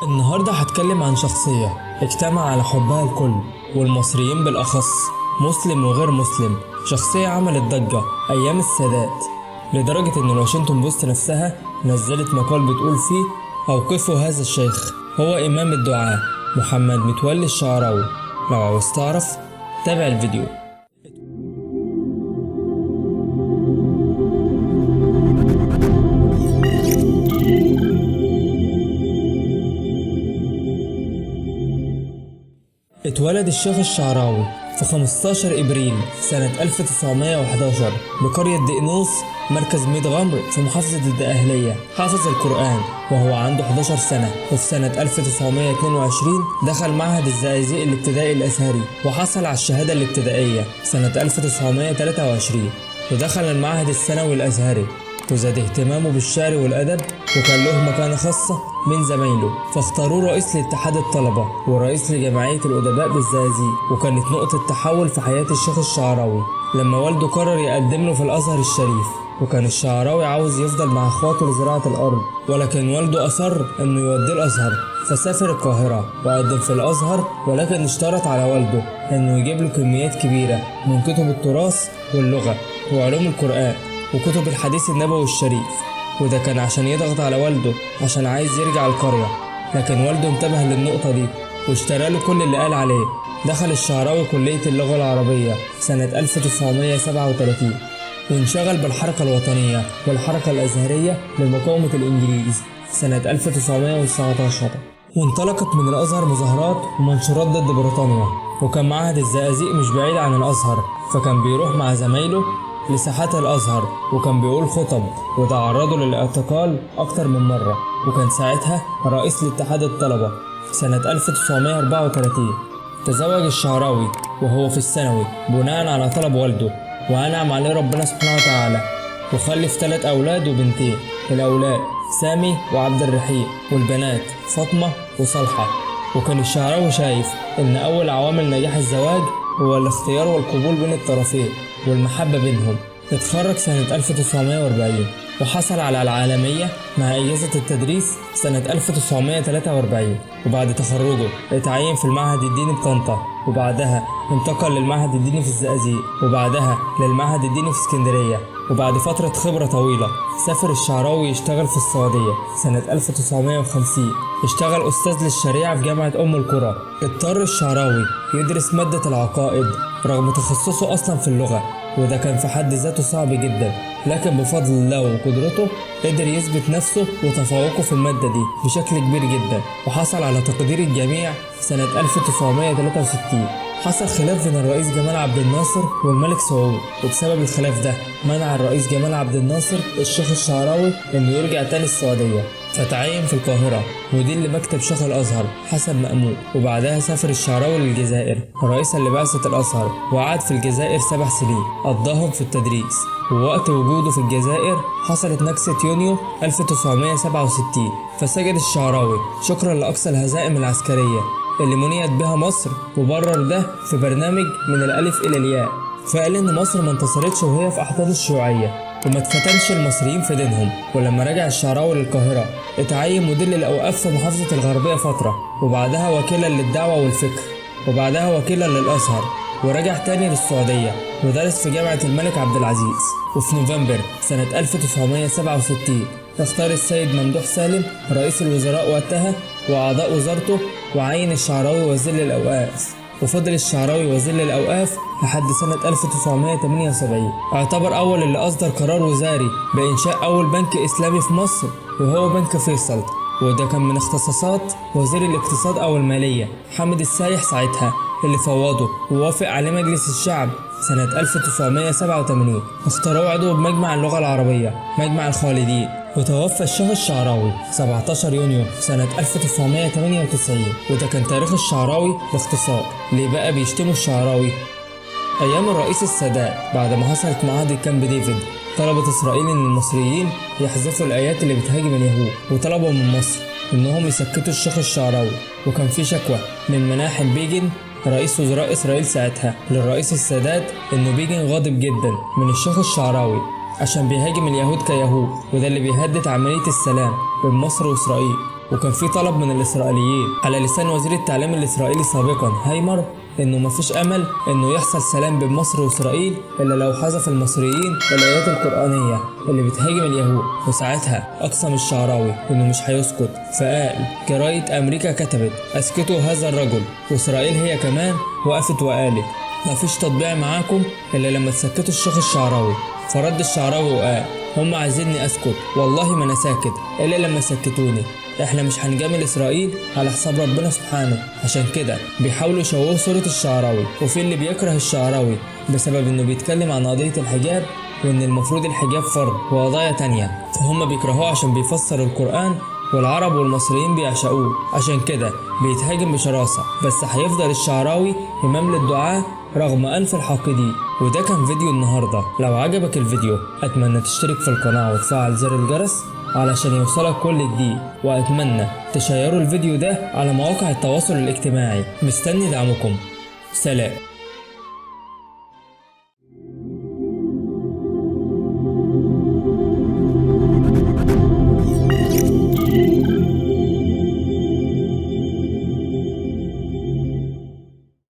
النهاردة هتكلم عن شخصية اجتمع على حبها الكل والمصريين بالأخص، مسلم وغير مسلم. شخصية عملت ضجة أيام السادات لدرجة إن الواشنطن بوست نفسها نزلت مقال بتقول فيه: أوقفوا هذا الشيخ، هو إمام الدعاة محمد متولي الشعراوي. لو عاوز تعرف تابع الفيديو. اتولد الشيخ الشعراوي في 15 إبريل سنة 1911 بقرية دقنوس مركز ميت غمر في محافظة الدقهلية. حافظ القرآن وهو عنده 11 سنة، وفي سنة 1922 دخل معهد الزقازيق الابتدائي الأزهري وحصل على الشهادة الابتدائية سنة 1923، ودخل المعهد الثانوي الأزهري وزاد اهتمامه بالشعر والأدب، وكان له مكانة خاصة من زمايله، فاختاروه رئيس لاتحاد الطلبة ورئيس لجمعية الأدباء بالزقازيق. وكانت نقطة تحول في حياة الشيخ الشعراوي لما والده قرر يقدم له في الأزهر الشريف، وكان الشعراوي عاوز يفضل مع اخواته لزراعة الأرض، ولكن والده أصر إنه يوديه الأزهر، فسافر القاهرة وقدم في الأزهر، ولكن اشترط على والده إنه يجيب له كميات كبيرة من كتب التراث واللغة وعلوم القرآن وكتب الحديث النبوي الشريف، وده كان عشان يضغط على والده عشان عايز يرجع القرية. لكن والده انتبه للنقطة دي واشترى له كل اللي قال عليه. دخل الشعراوي كلية اللغة العربية سنة 1937 وانشغل بالحركة الوطنية والحركة الأزهرية لمقاومة الإنجليز سنة 1919، وانطلقت من الأزهر مظاهرات ومنشورات ضد بريطانيا. وكان معهد الزقازيق مش بعيد عن الأزهر، فكان بيروح مع زمايله لساحات الأزهر وكان بيقول خطب، وده عرضه للاعتقال أكتر من مرة. وكان ساعتها رئيس لاتحاد الطلبة سنة 1934. تزوج الشعراوي وهو في الثانوي بناء على طلب والده، وأنعم عليه ربنا سبحانه وتعالى، وخلف 3 أولاد وبنتين. الأولاد سامي وعبد الرحيم، والبنات فاطمة وصالحة. وكان الشعراوي شايف إن أول عوامل نجاح الزواج هو الاختيار والقبول بين الطرفين والمحبة بينهم. اتخرج سنة 1940 وحصل على العالمية مع إجازة التدريس سنة 1943، وبعد تخرجه اتعين في المعهد الديني بطنطا، وبعدها انتقل للمعهد الديني في الزقازيق، وبعدها للمعهد الديني في اسكندرية. وبعد فترة خبرة طويلة سافر الشعراوي يشتغل في السعودية سنة 1950. اشتغل أستاذ للشريعة في جامعة أم القرى. اضطر الشعراوي يدرس مادة العقائد رغم تخصصه أصلا في اللغة، وده كان في حد ذاته صعب جدا، لكن بفضل الله وقدرته قدر يثبت نفسه وتفوقه في المادة دي بشكل كبير جدا، وحصل على تقدير الجميع سنة 1963. حصل خلاف بين الرئيس جمال عبد الناصر والملك سعود، وبسبب الخلاف ده منع الرئيس جمال عبد الناصر الشيخ الشعراوي انه يرجع تاني السعودية، فتعين في القاهرة مدير لمكتب شيخ الأزهر حسن مأمون. وبعدها سافر الشعراوي للجزائر رئيسا لبعثة الأزهر، وقعد في الجزائر 7 سنين قضاهم في التدريس. ووقت وجوده في الجزائر حصلت نكسة يونيو 1967، فسجد الشعراوي شكرا لأقصى الهزائم العسكرية اللي منيت بها مصر، وبرر ده في برنامج من الألف إلى الياء، فقال إن مصر ما انتصرتش وهي في أحضان الشيوعية، وما اتفتنش المصريين في دينهم. ولما رجع الشعراوي للقاهرة اتعين مدير للأوقاف في محافظة الغربية فترة، وبعدها وكيلا للدعوة والفكر، وبعدها وكيلا للأزهر، ورجع تاني للسعودية ودرس في جامعة الملك عبد العزيز. وفي نوفمبر سنة 1967 اختار السيد ممدوح سالم رئيس الوزراء وقتها وأعضاء وزارته، وعين الشعراوي وزير للأوقاف، وفضل الشعراوي وزير للأوقاف لحد سنة 1978. اعتبر أول اللي أصدر قرار وزاري بإنشاء أول بنك إسلامي في مصر، وهو بنك فيصل، وده كان من اختصاصات وزير الاقتصاد أو المالية حامد السايح ساعتها، اللي فوضه ووافق عليه مجلس الشعب سنة 1987. اختاروه عضو بمجمع اللغة العربية مجمع الخالدين. وتوفى الشيخ الشعراوي 17 يونيو سنة 1998، وده كان تاريخ الشعراوي باختصار. ليه بقى بيشتموا الشعراوي؟ أيام الرئيس السادات بعد ما حصلت معاهدة كامب ديفيد طلبت إسرائيل إن المصريين يحذفوا الآيات اللي بتهاجم اليهود، وطلبوا من مصر إنهم يسكتوا الشيخ الشعراوي. وكان في شكوى من مناحم بيجن رئيس وزراء إسرائيل ساعتها للرئيس السادات إنه بيجن غاضب جدا من الشيخ الشعراوي عشان بيهاجم اليهود كيهود، وده اللي بيهدد عملية السلام بين مصر وإسرائيل. وكان في طلب من الإسرائيليين على لسان وزير التعليم الإسرائيلي سابقا هايمر إنه مفيش أمل إنه يحصل سلام بين مصر وإسرائيل إلا لو حذف المصريين الآيات القرآنية اللي بتهاجم اليهود. وساعتها أقسم الشعراوي إنه مش هيسكت، فقال جرايد أمريكا كتبت اسكتوا هذا الرجل، وإسرائيل هي كمان وقفت وقالت مفيش تطبيع معاكم إلا لما تسكتوا الشيخ الشعراوي. فرد الشعراوي وقال هم عايزيني اسكت، والله ما انا ساكت الا لما سكتوني. احنا مش هنجامل اسرائيل على حساب ربنا سبحانه، عشان كده بيحاولوا يشوهوا صورة الشعراوي. وفي اللي بيكره الشعراوي بسبب انه بيتكلم عن قضية الحجاب وان المفروض الحجاب فرض وقضايا تانية، فهم بيكرهوه عشان بيفسر القرآن والعرب والمصريين بيعشقوه، عشان كده بيتهاجم بشراسة. بس هيفضل الشعراوي إمام للدعاء رغم أنف الحاقدين. وده كان فيديو النهاردة. لو عجبك الفيديو أتمنى تشترك في القناة وتفعل زر الجرس علشان يوصلك كل جديد، وأتمنى تشيروا الفيديو ده على مواقع التواصل الاجتماعي. مستني دعمكم. سلام.